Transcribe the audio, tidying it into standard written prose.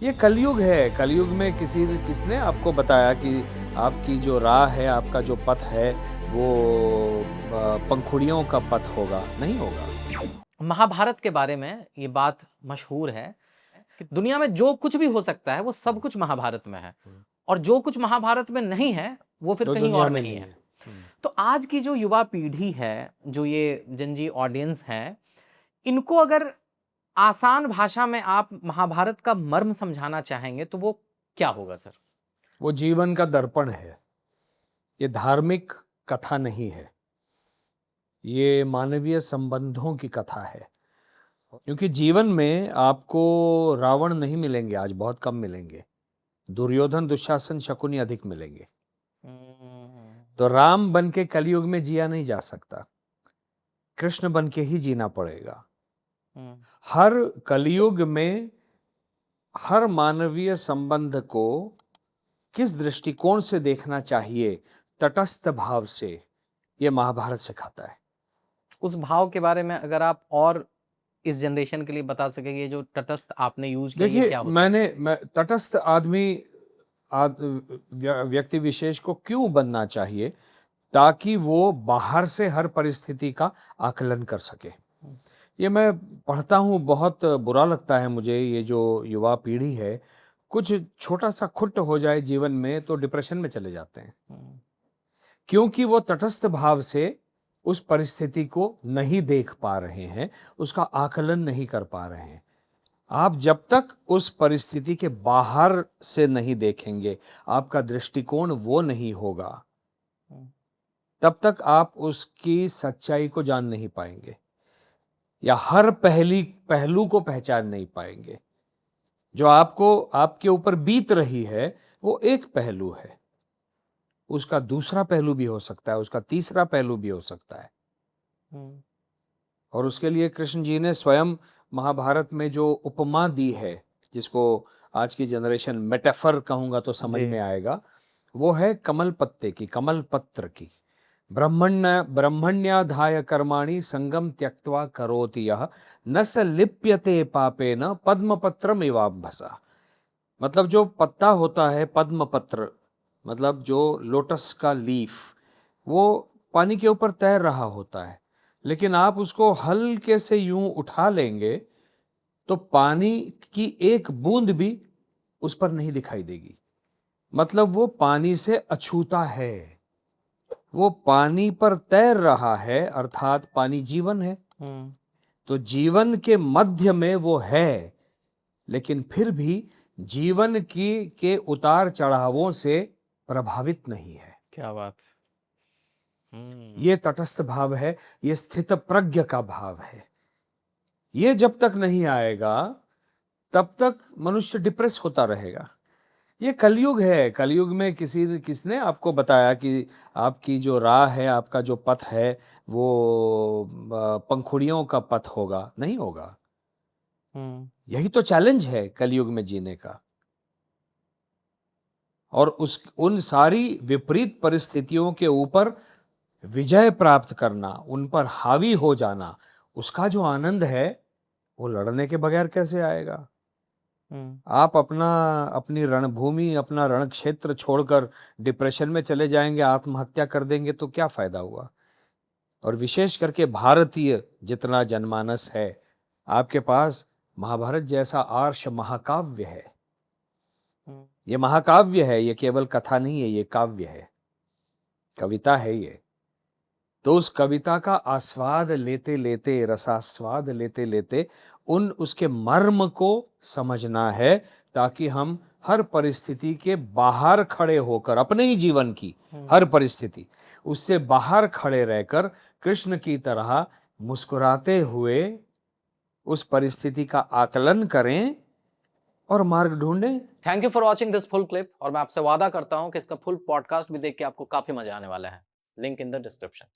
ये कलयुग है। कलयुग में किसने आपको बताया कि आपकी जो राह है, आपका जो पथ है, वो पंखुड़ियों का पथ होगा? नहीं होगा। महाभारत के बारे में ये बात मशहूर है कि दुनिया में जो कुछ भी हो सकता है वो सब कुछ महाभारत में है, और जो कुछ महाभारत में नहीं है वो फिर तो कहीं दुनिया और में नहीं नहीं है। है। तो आज की जो युवा पीढ़ी है, जो ये जनजी ऑडियंस है, इनको अगर आसान भाषा में आप महाभारत का मर्म समझाना चाहेंगे तो वो क्या होगा सर? वो जीवन का दर्पण है। ये धार्मिक कथा नहीं है। ये मानवीय संबंधों की कथा है। क्योंकि जीवन में आपको रावण नहीं मिलेंगे, आज बहुत कम मिलेंगे। दुर्योधन, दुशासन, शकुनी अधिक मिलेंगे। तो राम बन के कलयुग में जिया नहीं जा सकता। कृष्ण बन के ही जीना पड़ेगा। हर कलयुग में हर मानवीय संबंध को किस दृष्टिकोण से देखना चाहिए, तटस्थ भाव से, ये महाभारत सिखाता है। उस भाव के बारे में अगर आप और इस जनरेशन के लिए बता सकेंगे, जो तटस्थ आपने यूज किया, ये देखिए, क्या होता है? मैं तटस्थ आदमी व्यक्ति विशेष को क्यों बनना चाहिए, ताकि वो बाहर से हर परिस्थिति का आकलन कर सके। ये मैं पढ़ता हूँ, बहुत बुरा लगता है मुझे। ये जो युवा पीढ़ी है, कुछ छोटा सा खुट हो जाए जीवन में तो डिप्रेशन में चले जाते हैं, क्योंकि वो तटस्थ भाव से उस परिस्थिति को नहीं देख पा रहे हैं, उसका आकलन नहीं कर पा रहे हैं। आप जब तक उस परिस्थिति के बाहर से नहीं देखेंगे, आपका दृष्टिकोण वो नहीं होगा, तब तक आप उसकी सच्चाई को जान नहीं पाएंगे, या हर पहलू को पहचान नहीं पाएंगे। जो आपको आपके ऊपर बीत रही है वो एक पहलू है, उसका दूसरा पहलू भी हो सकता है, उसका तीसरा पहलू भी हो सकता है। और उसके लिए कृष्ण जी ने स्वयं महाभारत में जो उपमा दी है, जिसको आज की जनरेशन मेटाफर कहूंगा तो समझ में आएगा, वो है कमल पत्ते की, कमल पत्र की। ब्रह्मण्याधाय कर्माणि संगम त्यक्त्वा करोति यः न स लिप्यते पापेन पद्मपत्रम इवाम्भसा। मतलब जो पत्ता होता है, पद्म पत्र, मतलब जो लोटस का लीफ, वो पानी के ऊपर तैर रहा होता है, लेकिन आप उसको हल्के से यूं उठा लेंगे तो पानी की एक बूंद भी उस पर नहीं दिखाई देगी। मतलब वो पानी से अछूता है, वो पानी पर तैर रहा है, अर्थात पानी जीवन है। तो जीवन के मध्य में वो है, लेकिन फिर भी जीवन के उतार चढ़ावों से प्रभावित नहीं है। क्या बात! ये तटस्थ भाव है, ये स्थित प्रज्ञ का भाव है। ये जब तक नहीं आएगा तब तक मनुष्य डिप्रेस होता रहेगा। ये कलयुग है। कलयुग में किसने आपको बताया कि आपकी जो राह है, आपका जो पथ है, वो पंखुड़ियों का पथ होगा? नहीं होगा। यही तो चैलेंज है कलयुग में जीने का। और उन सारी विपरीत परिस्थितियों के ऊपर विजय प्राप्त करना, उन पर हावी हो जाना, उसका जो आनंद है वो लड़ने के बगैर कैसे आएगा? आप अपनी रणभूमि, अपना रण क्षेत्र छोड़कर डिप्रेशन में चले जाएंगे, आत्महत्या कर देंगे, तो क्या फायदा हुआ? और विशेष करके भारतीय जितना जनमानस है, आपके पास महाभारत जैसा आर्ष महाकाव्य है। ये महाकाव्य है, ये केवल कथा नहीं है, ये काव्य है, कविता है ये। तो उस कविता का आस्वाद लेते लेते, रसास्वाद लेते लेते उसके मर्म को समझना है, ताकि हम हर परिस्थिति के बाहर खड़े होकर, अपने ही जीवन की हर परिस्थिति, उससे बाहर खड़े रहकर कृष्ण की तरह मुस्कुराते हुए उस परिस्थिति का आकलन करें और मार्ग ढूंढें। Thank you for watching this full clip, और मैं आपसे वादा करता हूं कि इसका फुल पॉडकास्ट भी देख के आपको काफी मजा आने वाला है। Link in the description.